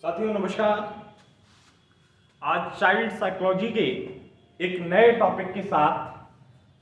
साथियों नमस्कार। आज चाइल्ड साइकोलॉजी के एक नए टॉपिक के साथ,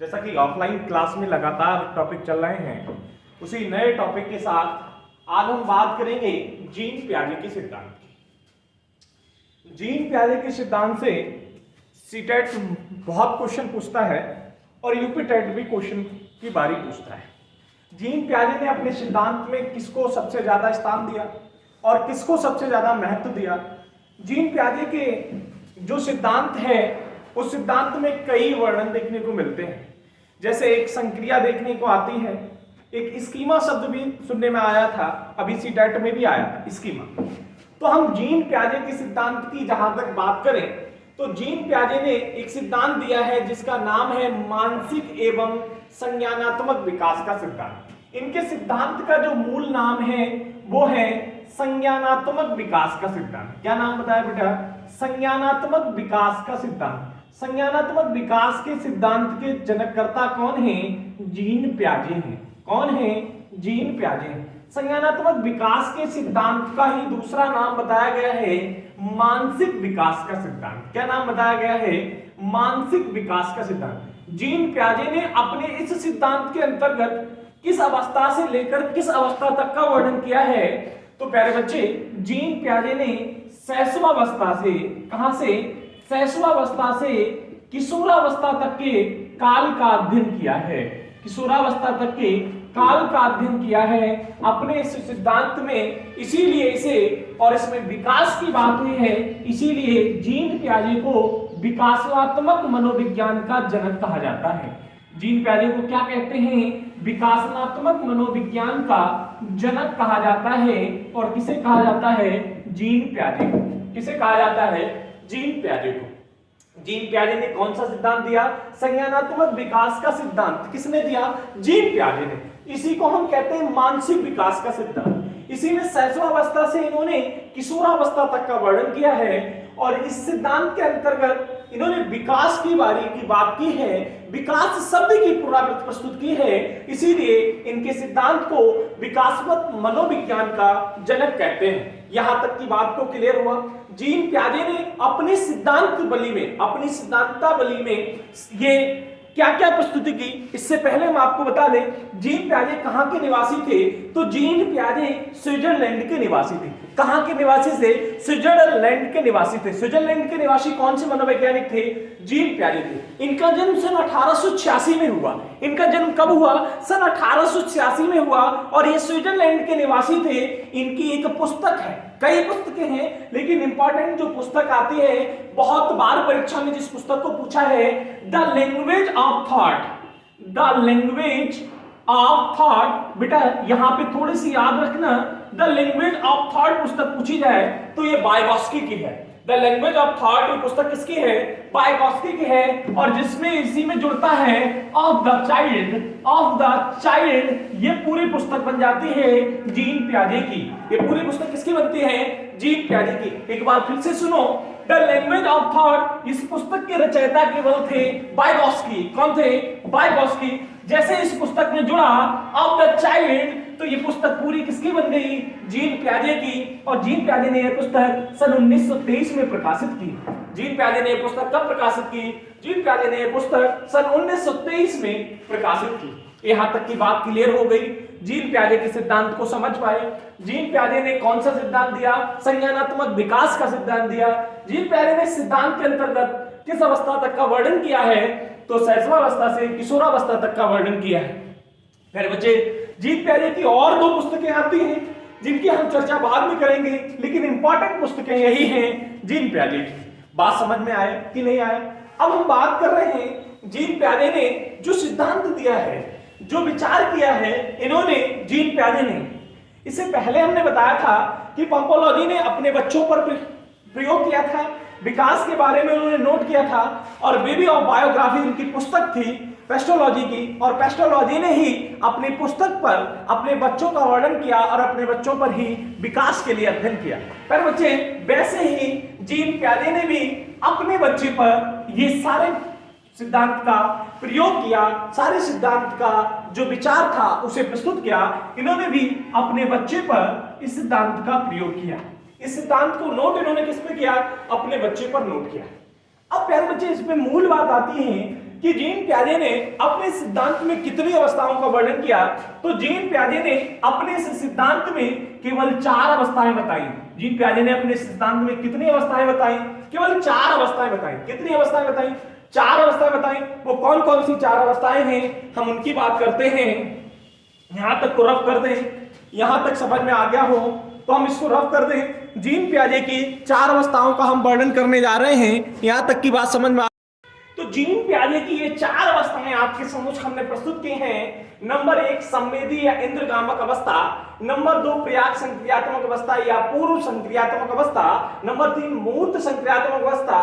जैसा कि ऑफलाइन क्लास में लगातार टॉपिक चल रहे हैं, उसी नए टॉपिक के साथ आज हम बात करेंगे जीन पियाजे के सिद्धांत की। जीन पियाजे के सिद्धांत से सीटेट बहुत क्वेश्चन पूछता है और यूपी टेट भी क्वेश्चन की बारी पूछता है। जीन पियाजे ने अपने सिद्धांत में किसको सबसे ज्यादा स्थान दिया और किसको सबसे ज्यादा महत्व दिया। जीन पियाजे के जो सिद्धांत है उस सिद्धांत में कई वर्णन देखने को मिलते हैं, जैसे एक संक्रिया देखने को आती है, एक स्कीमा शब्द भी सुनने में आया था, अभी सीटेट में भी आया था स्कीमा। तो हम जीन पियाजे के सिद्धांत की जहां तक बात करें तो जीन पियाजे ने एक सिद्धांत दिया है जिसका नाम है मानसिक एवं संज्ञानात्मक विकास का सिद्धांत। इनके सिद्धांत का जो मूल नाम है वो है संज्ञानात्मक विकास का सिद्धांत। क्या नाम बताया बेटा? संज्ञानात्मक विकास का सिद्धांत। संज्ञानात्मक विकास के सिद्धांत के जनककर्ता कौन हैं? जीन पियाजे हैं। कौन है? जीन पियाजे हैं। संज्ञानात्मक विकास के सिद्धांत का ही दूसरा नाम बताया गया है मानसिक विकास का सिद्धांत। क्या नाम बताया गया है? मानसिक विकास का सिद्धांत। जीन पियाजे ने अपने इस सिद्धांत के अंतर्गत किस अवस्था से लेकर किस अवस्था तक का वर्णन किया है? तो प्यारे बच्चे, जीन पियाजे ने शैशवावस्था से, कहां से? शैशवावस्था से किशोरावस्था तक के काल का अध्ययन किया है। किशोरावस्था तक के काल का अध्ययन किया है अपने इस सिद्धांत में। इसीलिए इसे, और इसमें विकास की बात हुई है, इसीलिए जीन पियाजे को विकासात्मक मनोविज्ञान का जनक कहा जाता है। जीन पियाजे को क्या कहते हैं? विकासात्मक मनोविज्ञान का जनक कहा जाता है। और किसे कहा जाता है? जीन पियाजे को। किसे कहा जाता है? जीन पियाजे को। जीन पियाजे ने कौन सा सिद्धांत दिया? संज्ञानात्मक विकास का सिद्धांत। किसने दिया? जीन पियाजे ने। इसी को हम कहते हैं मानसिक विकास का सिद्धांत। इसी में शैशवावस्था से इन्होंने किशोरावस्था तक का वर्णन किया है और इस सिद्धांत के अंतर्गत इन्होंने विकास की बारी की बात की है, विकास शब्द की पुनरावृत्ति प्रस्तुत की है। इसीलिए इनके सिद्धांत को विकासवत मनोविज्ञान का जनक कहते हैं। यहां तक की बात को क्लियर हुआ। जीन पियाजे ने अपनी सिद्धांत बली में, अपनी सिद्धांतावली में ये क्या क्या प्रस्तुति की, इससे पहले हम आपको बता दें जीन पियाजे कहां के निवासी थे। तो जीन पियाजे स्विट्जरलैंड के निवासी थे। कहां के निवासी थे? स्विट्जरलैंड के निवासी थे। स्विट्जरलैंड के निवासी कौन से मनोवैज्ञानिक थे? जीन पियाजे थे। इनका जन्म सन 1886 में हुआ। इनका जन्म कब हुआ? सन 1886 में हुआ और ये स्विट्जरलैंड के निवासी थे। इनकी एक पुस्तक है, कई पुस्तकें हैं, लेकिन इंपॉर्टेंट जो पुस्तक आती है, बहुत बार परीक्षा में जिस पुस्तक को पूछा है, the language of thought. The language of thought. बेटा यहां पे थोड़ी सी याद रखना, द लैंग्वेज ऑफ थॉट पुस्तक पूछी जाए तो ये वाइगोत्स्की की है। द लैंग्वेज ऑफ थॉट ये पुस्तक किसकी है? वाइगोत्स्की की है। और जिसमें इसी में जुड़ता है of the child, of the child, ये पूरी पुस्तक बन जाती है जीन पियाजे की। ये पूरी पुस्तक किसकी बनती है? जीन पियाजे की। एक बार फिर से सुनो, द लैंग्वेज ऑफ थॉट, इस पुस्तक के रचयिता केवल थे वाइगोत्स्की। कौन थे? वाइगोत्स्की। जैसे इस पुस्तक में जुड़ा ऑफ द चाइल्ड, तो ये पुस्तक पूरी किसकी बन गई? जीन पियाजे की। और जीन पियाजे ने यह पुस्तक सन 1923 में प्रकाशित की। जीन पियाजे ने यह पुस्तक कब प्रकाशित की? जीन पियाजे ने यह पुस्तक सन 1923 में प्रकाशित की। यहां तक की बात क्लियर हो गई। जीन पियाजे के सिद्धांत को समझ पाए। जीन पियाजे ने कौन सा सिद्धांत दिया? संज्ञानात्मक विकास का सिद्धांत दिया। जीन पियाजे ने सिद्धांत के अंतर्गत किस अवस्था तक का वर्णन किया है? तो शैशवावस्था से किशोरावस्था तक का वर्णन किया है। मेरे बच्चे, जीन पियाजे की और दो पुस्तकें आती हैं जिनकी हम चर्चा बाद में करेंगे, लेकिन इंपॉर्टेंट पुस्तकें यही हैं जीन पियाजे की। बात समझ में आए कि नहीं आए? अब हम बात कर रहे हैं जीन पियाजे ने जो सिद्धांत दिया है, जो विचार किया है इन्होंने, जीन पियाजे ने। इससे पहले हमने बताया था कि पंपोलॉजी ने अपने बच्चों पर प्रयोग किया था, विकास के बारे में उन्होंने नोट किया था। और बेबी ऑफ बायोग्राफी उनकी पुस्तक थी पेस्टोलॉजी की, और पेस्टोलॉजी ने ही अपनी पुस्तक पर अपने बच्चों का वर्णन किया और अपने बच्चों पर ही विकास के लिए अध्ययन किया। पर बच्चे, वैसे ही जीन पियाजे ने भी अपने बच्चे पर ये सारे सिद्धांत का प्रयोग किया, सारे सिद्धांत का जो विचार था उसे प्रस्तुत किया। इन्होंने भी अपने बच्चे पर इस सिद्धांत का प्रयोग किया। इस सिद्धांत को नोट इन्होंने किस पे किया? अपने बच्चे पर नोट किया। अब प्यारे बच्चे इसमें मूल बात आती है कि जीन पियाजे ने अपने सिद्धांत में कितनी अवस्थाओं का वर्णन किया? तो जीन पियाजे ने अपने सिद्धांत में केवल 4 अवस्थाएं बताई। जीन पियाजे ने अपने सिद्धांत में कितनी अवस्थाएं बताई? केवल 4 अवस्थाएं बताई। कितनी अवस्थाएं बताई? 4 अवस्थाएं बताई। वो कौन कौन सी 4 अवस्थाएं हैं, हम उनकी बात करते हैं। यहां तक को रफ कर दें, यहां तक समझ में आ गया हो तो हम इसको रफ कर दें। जीन पियाजे की 4 अवस्थाओं का हम वर्णन करने जा रहे हैं, यहां तक की बात समझ में। तो जीन पियाजे की ये 4 अवस्थाएं आपके समक्ष हमने प्रस्तुत की हैं। नंबर 1 संवेदी या इंद्रगामक अवस्था, नंबर 2 पर्याय संक्रियात्मक अवस्था या पूर्व संक्रियात्मक अवस्था, नंबर 3 मूर्त संक्रियात्मक अवस्था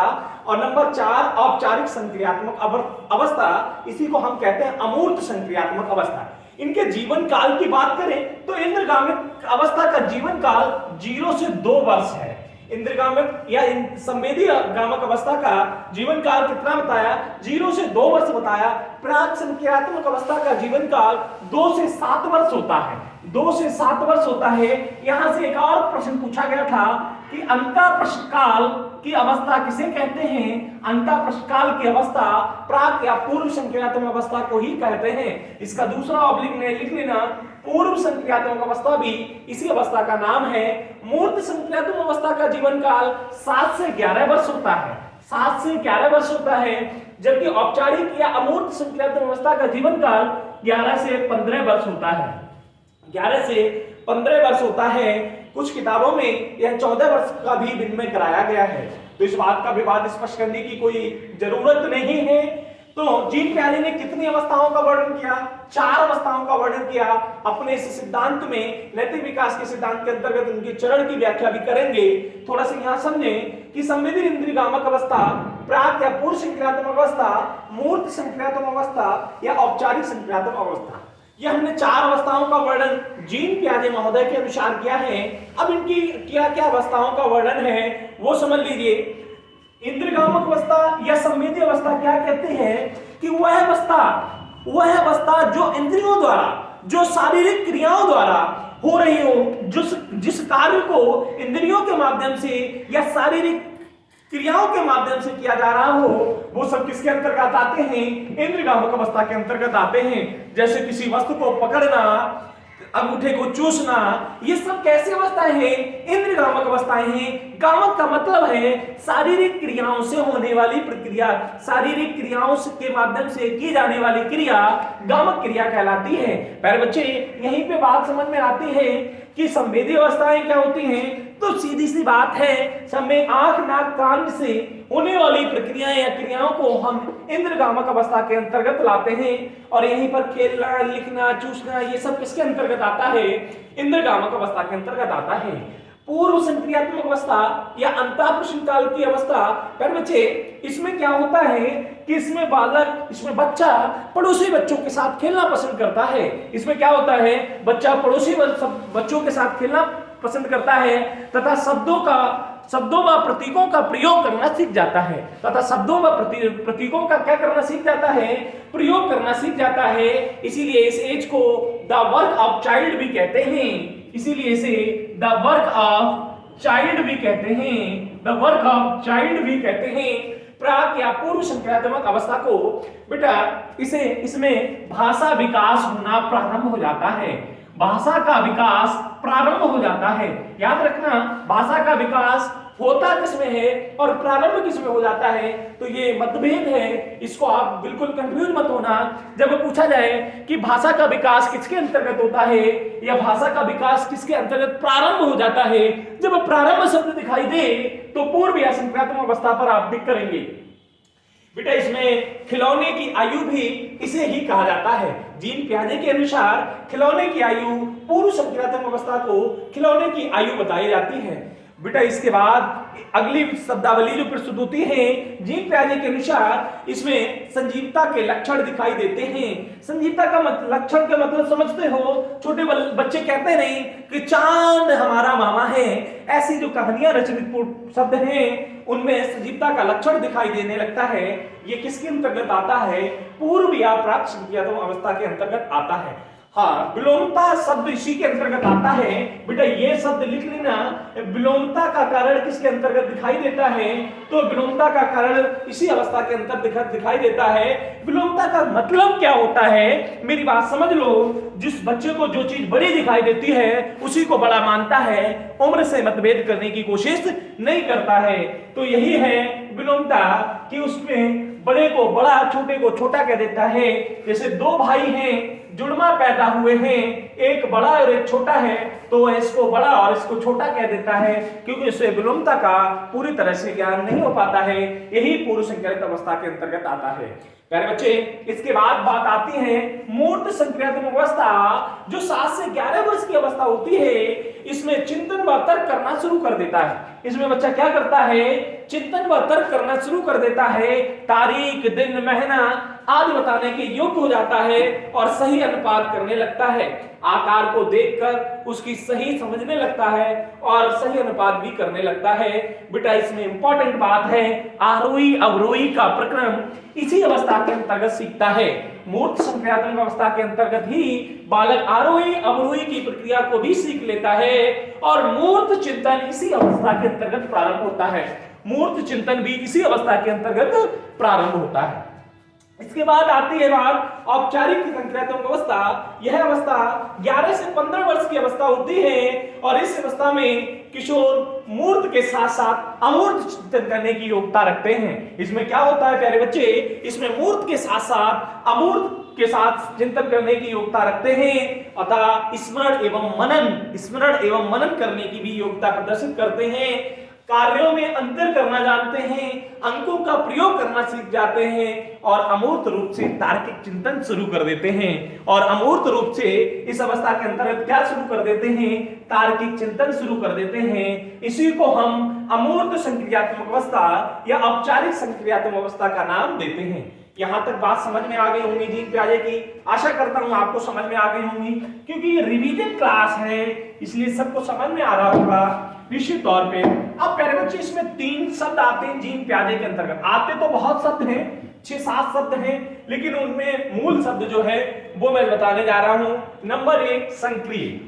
और नंबर 4 औपचारिक संक्रियात्मक अवस्था। इसी को हम कहते हैं अमूर्त संक्रियात्मक अवस्था। इनके जीवन काल की बात करें तो इंद्रगामिक अवस्था का जीवन काल 0 से 2 वर्ष है। इंद्रगामिक या संवेदी गामक अवस्था का जीवन काल कितना बताया? 0 से 2 वर्ष बताया। प्राक संक्रियात्मक अवस्था का जीवन काल 2 से 7 वर्ष होता है। 2 से 7 वर्ष होता है। यहां से एक और प्रश्न पूछा गया था कि अंतःप्रश्नकाल की अवस्था किसे कहते हैं? अंतःप्रश्नकाल की अवस्था प्राक या पूर्व संक्रियात्मक अवस्था को ही कहते हैं। इसका दूसरा ऑब्लिक में लिख लेना, पूर्व संक्रियात्मक अवस्था भी इसी अवस्था का नाम है। मूर्त संक्रियात्मक अवस्था का जीवन काल 7 से 11 वर्ष होता है। 7 से 11 वर्ष होता है, जबकि औपचारिक या अमूर्त संक्रियात्मक अवस्था का जीवन काल 11 से 15 वर्ष होता है। 11 से 15 वर्ष होता है। कुछ किताबों में यह 14 वर्ष का भी विनिमय कराया गया है, तो इस बात का विवाद स्पष्ट करने की कोई जरूरत नहीं है। तो जीन पियाजे ने कितनी अवस्थाओं का वर्णन किया? 4 अवस्थाओं का वर्णन किया। अपने इस सिद्धांत में नैतिक विकास के सिद्धांत के अंतर्गत उनके चरण की व्याख्या भी करेंगे। थोड़ा सा यहां समझें कि संवेदी इंद्रियगामक अवस्था, प्राक या पूर्व संक्रियात्मक अवस्था, मूर्त संक्रियात्मक अवस्था या औपचारिक संक्रियात्मक अवस्था, यह हमने 4 अवस्थाओं का वर्णन जीन पियाजे महोदय के अनुसार किया है। अब इनकी क्या क्या अवस्थाओं का वर्णन है वो समझ लीजिए। इंद्रगामक अवस्था या संवेदी अवस्था क्या कहते हैं कि वह अवस्था जो इंद्रियों द्वारा, जो शारीरिक क्रियाओं द्वारा हो रही हो, जिस कार्य को इंद्रियों के माध्यम से या शारीरिक क्रियाओं के माध्यम से किया जा रहा हो, वो सब किसके अंतर्गत आते हैं? इंद्रगामक अवस्था के अंतर्गत आते हैं। जैसे किसी वस्तु को पकड़ना, अंगूठे को चूसना, ये सब कैसी अवस्थाएं हैं? इंद्रगामक अवस्थाएं हैं। गामक का मतलब है शारीरिक क्रियाओं से होने वाली प्रक्रिया, शारीरिक क्रियाओं के माध्यम से की जाने वाली क्रिया गामक क्रिया कहलाती है। प्यारे बच्चे, यहीं पे बात समझ में आती है कि संवेदी अवस्थाएं क्या होती हैं। तो सीधी सी बात है, समय आंख नाक कान से होने वाली प्रक्रियाएं या क्रियाओं को हम इंद्रगामक अवस्था के अंतर्गत लाते हैं। और यहीं पर खेलना, लिखना, चूसना, ये सब किसके अंतर्गत आता है? इंद्रगामक अवस्था के अंतर्गत आता है। पूर्व संक्रियात्मक अवस्था या अंतःप्रश्नकाल की अवस्था, पर बच्चे इसमें क्या होता है कि इसमें बच्चा पड़ोसी बच्चों के साथ खेलना पसंद करता है। इसमें क्या होता है? बच्चा पड़ोसी बच्चों के साथ खेलना पसंद करता है तथा शब्दों व प्रतीकों का प्रयोग करना सीख जाता है। तथा शब्दों व प्रतीकों का क्या करना सीख जाता है? प्रयोग करना सीख जाता है। इसीलिए इस एज को द वर्क ऑफ चाइल्ड भी कहते हैं। इसीलिए इसे द वर्क ऑफ चाइल्ड भी कहते हैं। द वर्क ऑफ चाइल्ड भी कहते हैं। प्राक या पूर्व संक्रियात्मक अवस्था को बेटा इसमें भाषा विकास होना प्रारंभ हो जाता है। भाषा का विकास प्रारंभ हो जाता है। याद रखना, भाषा का विकास होता किसमें है और प्रारंभ किसमें हो जाता है, तो ये मतभेद है। इसको आप बिल्कुल कंफ्यूज मत होना। जब पूछा जाए कि भाषा का विकास किसके अंतर्गत होता है या भाषा का विकास किसके अंतर्गत प्रारंभ हो जाता है, जब प्रारंभ शब्द दिखाई दे तो पूर्व या संक्रियात्मक अवस्था पर आप टिक करेंगे। बेटा इसमें खिलौने की आयु भी इसे ही कहा जाता है। जीन पियाजे के अनुसार खिलौने की आयु, पूर्व संक्रियात्मक अवस्था को खिलौने की आयु बताई जाती है। बेटा इसके बाद अगली शब्दावली जो प्रस्तुत होती है जीन पियाजे के अनुसार, इसमें संजीवता के लक्षण दिखाई देते हैं। संजीवता का लक्षण का मतलब समझते हो? छोटे बच्चे कहते नहीं कि चांद हमारा मामा है, ऐसी जो कहानियां रचित शब्द हैं उनमें संजीवता का लक्षण दिखाई देने लगता है। ये किसके अंतर्गत आता है? पूर्व या प्राक संक्रियात्मक अवस्था के अंतर्गत आता है। हाँ, विलोमता शब्द इसी के अंतर्गत आता है। बेटा ये शब्द लिख लेना, विलोमता का कारण किसके अंतर्गत दिखाई देता है? तो विलोमता का कारण इसी अवस्था के अंतर्गत दिखाई देता है। विलोमता का मतलब क्या होता है? मेरी बात समझ लो, जिस बच्चे को जो चीज बड़ी दिखाई देती है उसी को बड़ा मानता है, उम्र से मतभेद करने की कोशिश नहीं करता है। तो यही है विलोमता कि उसमें बड़े को बड़ा, छोटे को छोटा कह देता है। जैसे दो भाई हैं, जुड़वा पैदा हुए हैं, एक बड़ा और एक छोटा है, तो वह इसको बड़ा और इसको छोटा कह देता है, क्योंकि इसे विलोमता का पूरी तरह से ज्ञान नहीं हो पाता है। यही पूर्व संक्रियात्मक अवस्था के अंतर्गत आता है। प्यारे बच्चे, इसके बाद बात आती है मूर्त संक्रियात्मक अवस्था, जो 7 से 11 वर्ष की अवस्था होती है। इसमें चिंतन व तर्क करना शुरू कर देता है। इसमें बच्चा क्या करता है? चिंतन व तर्क करना शुरू कर देता है। तारीख, दिन, महीना आदि बताने के योग्य हो जाता है और सही अनुपात करने लगता है। आकार को देखकर उसकी सही समझने लगता है और सही अनुपात भी करने लगता है। बेटा इसमें इंपॉर्टेंट बात है, आरोही अवरोही का प्रक्रम इसी अवस्था के अंतर्गत सीखता है। मूर्त संक्रियात्मक अवस्था के अंतर्गत ही बालक आरोही अवरोही की प्रक्रिया को भी सीख लेता है और मूर्त चिंतन इसी अवस्था के अंतर्गत प्रारंभ होता है। मूर्त चिंतन भी इसी अवस्था के अंतर्गत प्रारंभ होता है। इसके बाद आती है बात औपचारिक संक्रियात्मक अवस्था। यह अवस्था 11 से 15 वर्ष की अवस्था होती है और इस अवस्था में किशोर मूर्त के साथ साथ अमूर्त चिंतन करने की योग्यता रखते हैं। इसमें क्या होता है प्यारे बच्चे? इसमें मूर्त के साथ साथ अमूर्त के साथ चिंतन करने की योग्यता रखते हैं, अतः स्मरण एवं मनन करने की भी योग्यता प्रदर्शित करते हैं। कार्यों में अंतर करना जानते हैं, अंकों का प्रयोग करना सीख जाते हैं और अमूर्त रूप से तार्किक चिंतन शुरू कर देते हैं। और अमूर्त रूप से इस अवस्था के अंतर्गत क्या शुरू कर देते हैं? तार्किक चिंतन शुरू कर देते हैं। इसी को हम अमूर्त संक्रियात्मक अवस्था या औपचारिक संक्रियात्मक अवस्था का नाम देते हैं। यहां तक बात समझ में आ गई होंगी जी प्यारे की? आशा करता हूं आपको समझ में आ गई होंगी, क्योंकि ये रिवीजन क्लास है इसलिए सबको समझ में आ रहा होगा निश्चित तौर पे। अब प्यारे बच्चे, इसमें 3 शब्द आते हैं जीन प्याजे के अंतर्गत। आते तो बहुत शब्द हैं, 6-7 शब्द हैं, लेकिन उनमें मूल शब्द जो है वो मैं बताने जा रहा हूं। नंबर 1, संक्रिय।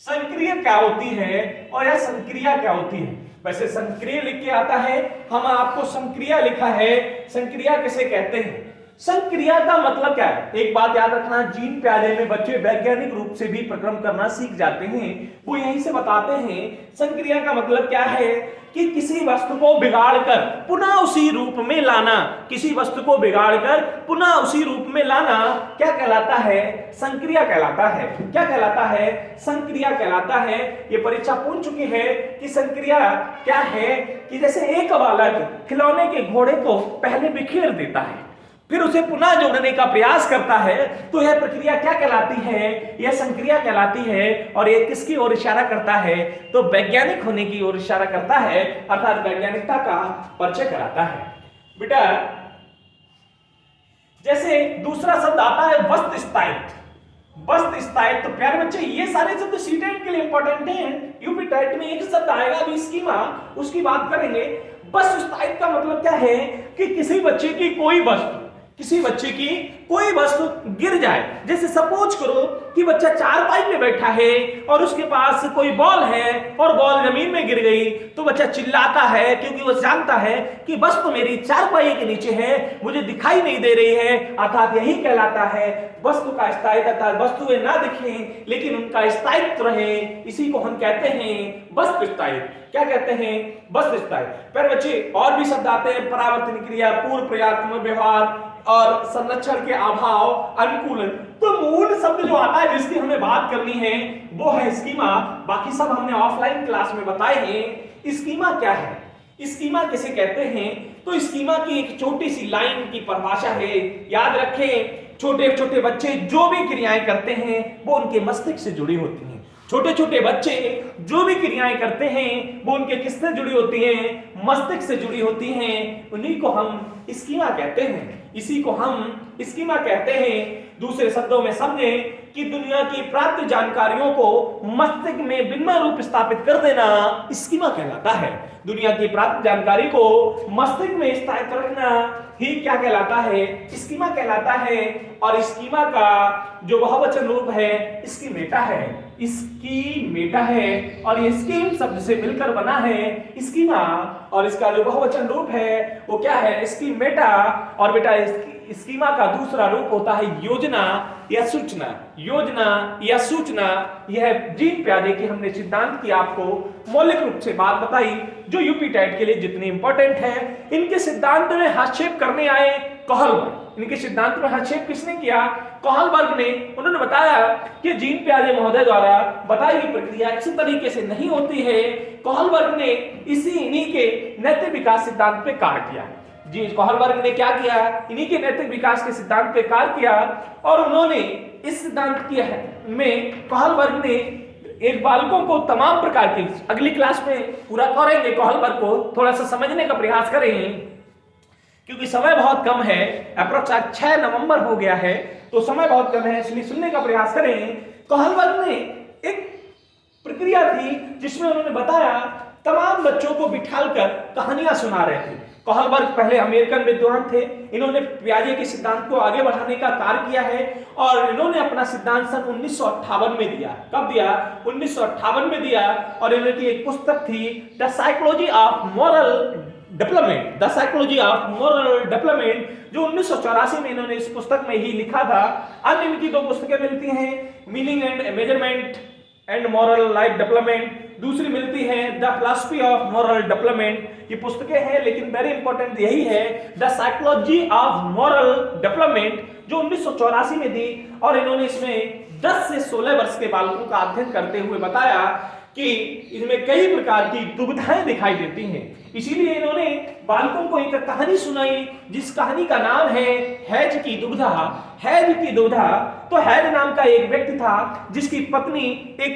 संक्रिय क्या होती है और यह संक्रिया क्या होती है? वैसे संक्रिय लिख के आता है, हम आपको संक्रिया लिखा है। संक्रिया किसे कहते हैं? संक्रिया का मतलब क्या है? एक बात याद रखना, जीन प्याजे में बच्चे वैज्ञानिक रूप से भी प्रक्रम करना सीख जाते हैं। वो यहीं से बताते हैं संक्रिया का मतलब क्या है कि किसी वस्तु को बिगाड़कर पुनः उसी रूप में लाना। किसी वस्तु को बिगाड़कर पुनः उसी रूप में लाना क्या कहलाता है? संक्रिया कहलाता है। क्या कहलाता है? संक्रिया कहलाता है। ये परीक्षा पूछ चुकी है कि संक्रिया क्या है, कि जैसे एक बालक खिलौने के घोड़े को पहले बिखेर देता है, फिर उसे पुनः जोड़ने का प्रयास करता है, तो यह प्रक्रिया क्या कहलाती है? यह संक्रिया कहलाती है। और यह किसकी ओर इशारा करता है? तो वैज्ञानिक होने की ओर इशारा करता है, अर्थात वैज्ञानिकता का परिचय कराता है। बेटा जैसे दूसरा शब्द आता है वस्तु स्थायित्व। वस्तु स्थायित्व तो प्यारे बच्चे, ये सारे शब्द सीटेट के लिए इंपॉर्टेंट हैं। यूपी टेट में एक शब्द आएगा अभी स्कीमा, उसकी बात करेंगे। वस्तु स्थायित्व का मतलब क्या है कि किसी बच्चे की कोई वस्तु गिर जाए। जैसे सपोज करो कि बच्चा चारपाई में बैठा है और उसके पास कोई बॉल है और बॉल जमीन में गिर गई, तो बच्चा चिल्लाता है क्योंकि वो जानता है कि वस्तु मेरी चारपाई के नीचे है, मुझे दिखाई नहीं दे रही है। अर्थात यही कहलाता है वस्तु का स्थायित्व, अर्थात वस्तुएं ना दिखें लेकिन उनका स्थायित्व रहे। इसी को हम कहते हैं वस्तु स्थायित्व। क्या कहते हैं? वस्तु स्थायित्व। पर बच्चे और भी शब्द आते हैं, परावर्तन क्रिया, पूर्व प्रयात्मक व्यवहार और संरक्षण के अभाव, अनुकूलन। तो मूल शब्द जो आता है जिसकी हमें बात करनी है वो है स्कीमा। बाकी सब हमने ऑफलाइन क्लास में बताए हैं। स्कीमा क्या है? स्कीमा किसे कहते हैं? तो स्कीमा की एक छोटी सी लाइन की परिभाषा है, याद रखें। छोटे छोटे बच्चे जो भी क्रियाएं करते हैं वो उनके मस्तिष्क से जुड़ी होती हैं। छोटे छोटे बच्चे जो भी क्रियाएं करते हैं वो उनके किससे जुड़ी होती हैं? मस्तिष्क से जुड़ी होती हैं। उन्हीं को हम स्कीमा कहते हैं। इसी को हम स्कीमा कहते हैं। दूसरे शब्दों में समझें कि दुनिया की प्राप्त जानकारियों को मस्तिष्क में बिंदु रूप स्थापित कर देना स्कीमा कहलाता है। दुनिया की प्राप्त जानकारी को मस्तिष्क में स्थापित रखना ही क्या कहलाता है? स्कीमा कहलाता है। और स्कीमा का जो बहुवचन रूप है इसकी मेटा है, इसकी मेटा है, और ये स्कीम शब्द से मिलकर बना है स्कीमा, और इसका जो बहुवचन रूप है वो क्या है, इसकी मेटा। और बेटा स्कीमा का दूसरा रूप होता है योजना या सूचना। योजना या सूचना, यह जीन प्याजे की हमने सिद्धांत की आपको मौलिक रूप से बात बताई, जो यूपी टेट के लिए जितनी इंपॉर्टेंट है। इनके सिद्धांत में हस्तक्षेप करने आए कहलवर्ग। इनके सिद्धांत में हस्तक्षेप किसने किया, कहलवर्ग ने। उन्होंने बताया कि जीन प्याजे महोदय द्वारा बताई गई प्रक्रिया इसी तरीके से नहीं होती है। कहलवर्ग ने इन्हीं के नैतिक विकास सिद्धांत पे कार्य किया। जी कहलवर्ग ने क्या किया, इन्हीं के नैतिक विकास के सिद्धांत पे कार्य किया, और उन्होंने इस सिद्धांत के में कहलवर्ग ने एक बालकों को तमाम प्रकार की, अगली क्लास में पूरा करेंगे कहलवर्ग को, थोड़ा सा समझने का प्रयास करेंगे क्योंकि समय बहुत कम है। अप्रोक्स 6 नवंबर हो गया है, तो समय बहुत कम है, इसलिए सुनने का प्रयास करें। कहलवर्ग ने एक प्रक्रिया थी जिसमें उन्होंने बताया तमाम बच्चों को बिठालकर कहानियां सुना रहे थे। कहलवर्ग पहले अमेरिकन विद्वान थे। इन्होंने प्याजे के सिद्धांत को आगे बढ़ाने का कार्य किया है, और इन्होंने अपना सिद्धांत सन 1958 में दिया। कब दिया, 1958 में दिया। और इनकी एक पुस्तक थी the psychology of moral development, the psychology of moral development, जो 1984 में इन्होंने इस पुस्तक में ही लिखा था। अन्य इनकी 2 पुस्तकें मिलती हैं, meaning and measurement and moral life development, दूसरी मिलती है the philosophy of moral development. ये पुस्तकें हैं, लेकिन वेरी इंपॉर्टेंट यही है the psychology of moral development, जो 1984 में दी। और इन्होंने इसमें 10 से 16 वर्ष के बालकों का अध्ययन करते हुए बताया कि इसमें कई प्रकार की दुविधाएं दिखाई देती हैं। इसीलिए इन्होंने बालकों को एक कहानी सुनाई, जिस कहानी का नाम है हैज की दुविधा। हैज की दुविधा, तो हैज नाम का एक व्यक्ति था जिसकी पत्नी एक